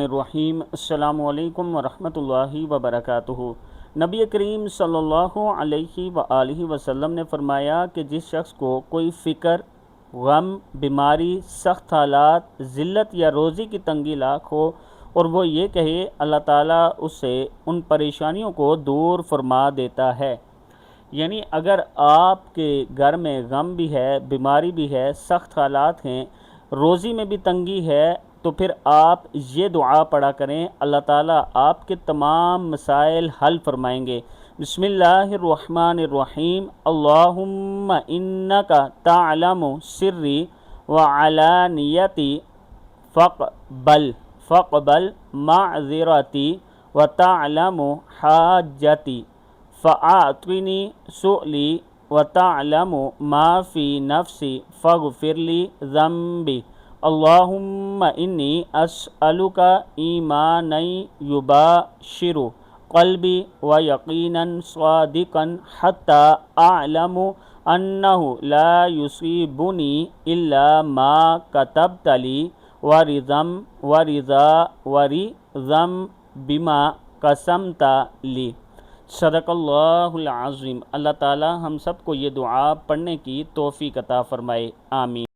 الرحیم السلام علیکم ورحمۃ اللہ وبرکاتہ۔ نبی کریم صلی اللہ علیہ وآلہ وسلم نے فرمایا کہ جس شخص کو کوئی فکر، غم، بیماری، سخت حالات، ذلت یا روزی کی تنگی لاحق ہو اور وہ یہ کہے اللہ تعالیٰ اس سے ان پریشانیوں کو دور فرما دیتا ہے۔ یعنی اگر آپ کے گھر میں غم بھی ہے، بیماری بھی ہے، سخت حالات ہیں، روزی میں بھی تنگی ہے، تو پھر آپ یہ دعا پڑھا کریں، اللہ تعالیٰ آپ کے تمام مسائل حل فرمائیں گے۔ بسم اللہ الرحمن الرحیم، اللہم انک تعلم سری وعلانیتی فاقبل معذرتی وتعلم حاجتی فاعطنی سؤلی وتعلم ما فی نفسی فاغفر لی ذنبی اللہم انی اسألک ایمانا یباشر قلبی و یقینا صادقا حتی اعلم انہ لا یصیبنی الا ما کتبت لی ورضا بما قسمت لی۔ صدق اللہ العظیم۔ اللہ تعالی ہم سب کو یہ دعا پڑھنے کی توفیق عطا فرمائے، آمین۔